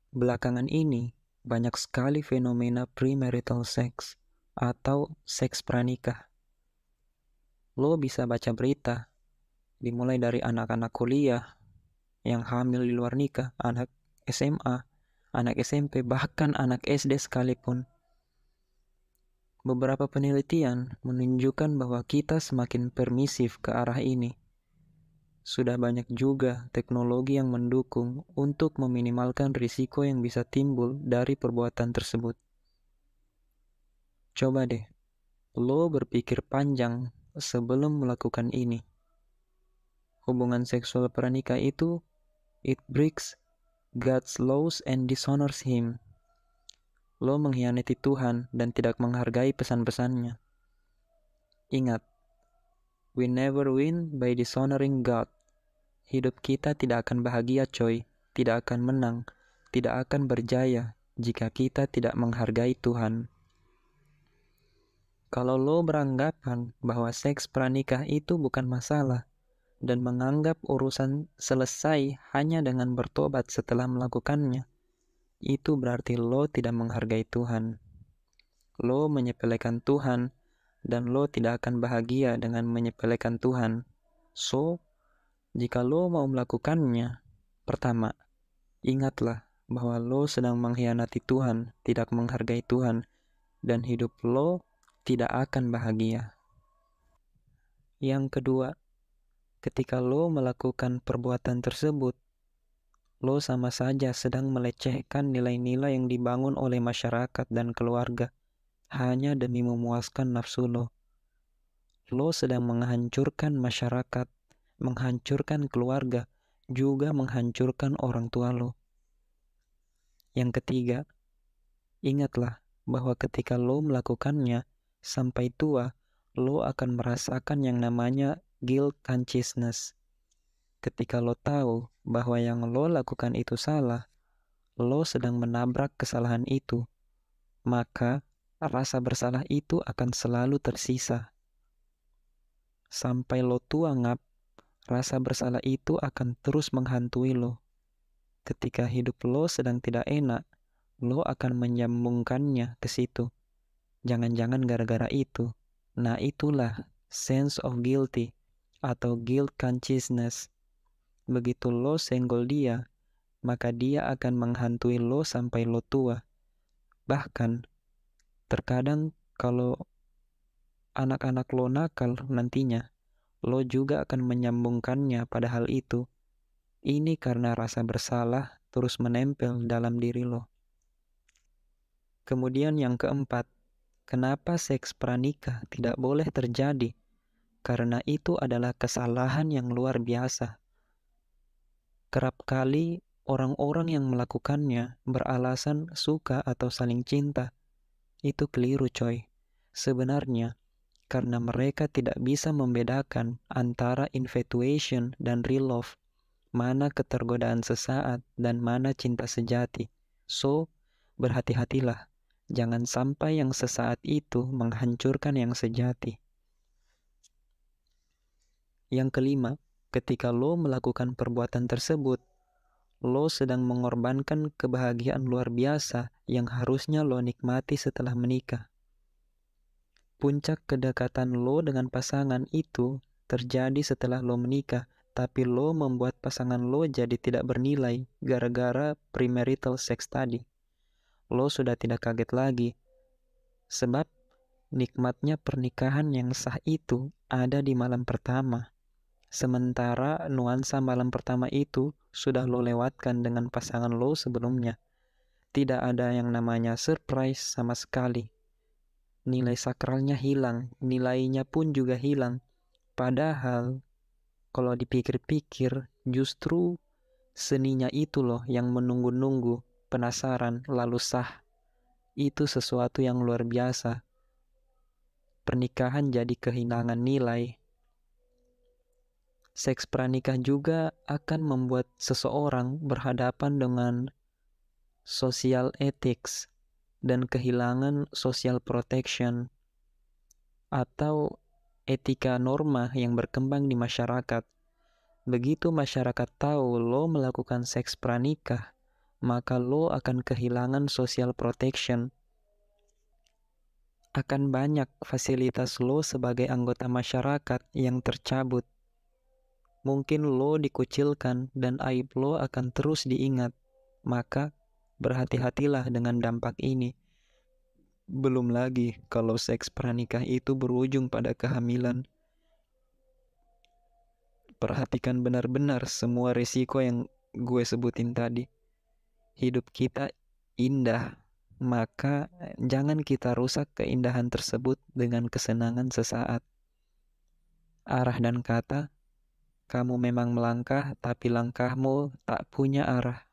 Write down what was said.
Belakangan ini, banyak sekali fenomena premarital sex atau seks pranikah. Lo bisa baca berita, dimulai dari anak-anak kuliah yang hamil di luar nikah, anak SMA, anak SMP, bahkan anak SD sekalipun. Beberapa penelitian menunjukkan bahwa kita semakin permisif ke arah ini. Sudah banyak juga teknologi yang mendukung untuk meminimalkan risiko yang bisa timbul dari perbuatan tersebut. Coba deh, lo berpikir panjang sebelum melakukan ini. Hubungan seksual pranikah itu, it breaks God's laws and dishonors Him. Lo mengkhianati Tuhan dan tidak menghargai pesan-pesannya. Ingat, we never win by dishonoring God. Hidup kita tidak akan bahagia, coy. Tidak akan menang, tidak akan berjaya jika kita tidak menghargai Tuhan. Kalau lo beranggapan bahwa seks pranikah itu bukan masalah dan menganggap urusan selesai hanya dengan bertobat setelah melakukannya, itu berarti lo tidak menghargai Tuhan. Lo menyepelekan Tuhan dan lo tidak akan bahagia dengan menyepelekan Tuhan. So, jika lo mau melakukannya, pertama, ingatlah bahwa lo sedang mengkhianati Tuhan, tidak menghargai Tuhan, dan hidup lo tidak akan bahagia. Yang kedua, ketika lo melakukan perbuatan tersebut, lo sama saja sedang melecehkan nilai-nilai yang dibangun oleh masyarakat dan keluarga hanya demi memuaskan nafsu lo. Lo sedang menghancurkan masyarakat, menghancurkan keluarga, juga menghancurkan orang tua lo. Yang ketiga, ingatlah bahwa ketika lo melakukannya, sampai tua, lo akan merasakan yang namanya guilt consciousness. Ketika lo tahu bahwa yang lo lakukan itu salah, lo sedang menabrak kesalahan itu, maka rasa bersalah itu akan selalu tersisa. Sampai lo tua ngap, rasa bersalah itu akan terus menghantui lo. Ketika hidup lo sedang tidak enak, lo akan menyambungkannya ke situ. Jangan-jangan gara-gara itu. Nah, itulah sense of guilty atau guilt consciousness. Begitu lo senggol dia, maka dia akan menghantui lo sampai lo tua. Bahkan, terkadang kalau anak-anak lo nakal nantinya, lo juga akan menyambungkannya pada hal itu. Ini karena rasa bersalah terus menempel dalam diri lo. Kemudian yang keempat, kenapa seks pranikah tidak boleh terjadi? Karena itu adalah kesalahan yang luar biasa. Kerap kali orang-orang yang melakukannya beralasan suka atau saling cinta. Itu keliru, coy. Sebenarnya, karena mereka tidak bisa membedakan antara infatuation dan real love, mana ketergodaan sesaat dan mana cinta sejati. So, berhati-hatilah. Jangan sampai yang sesaat itu menghancurkan yang sejati. Yang kelima, ketika lo melakukan perbuatan tersebut, lo sedang mengorbankan kebahagiaan luar biasa yang harusnya lo nikmati setelah menikah. Puncak kedekatan lo dengan pasangan itu terjadi setelah lo menikah, tapi lo membuat pasangan lo jadi tidak bernilai gara-gara premarital sex tadi. Lo sudah tidak kaget lagi, sebab nikmatnya pernikahan yang sah itu ada di malam pertama. Sementara nuansa malam pertama itu sudah lo lewatkan dengan pasangan lo sebelumnya. Tidak ada yang namanya surprise sama sekali. Nilai sakralnya hilang, nilainya pun juga hilang. Padahal, kalau dipikir-pikir, justru seninya itu loh yang menunggu-nunggu, penasaran, lalu sah. Itu sesuatu yang luar biasa. Pernikahan jadi kehilangan nilai. Seks pranikah juga akan membuat seseorang berhadapan dengan social ethics dan kehilangan social protection atau etika norma yang berkembang di masyarakat. Begitu masyarakat tahu lo melakukan seks pranikah, maka lo akan kehilangan social protection. Akan banyak fasilitas lo sebagai anggota masyarakat yang tercabut. Mungkin lo dikucilkan dan aib lo akan terus diingat. Maka berhati-hatilah dengan dampak ini. Belum lagi kalau seks pranikah itu berujung pada kehamilan. Perhatikan benar-benar semua risiko yang gue sebutin tadi. Hidup kita indah, maka jangan kita rusak keindahan tersebut dengan kesenangan sesaat. Arah dan kata, kamu memang melangkah, tapi langkahmu tak punya arah.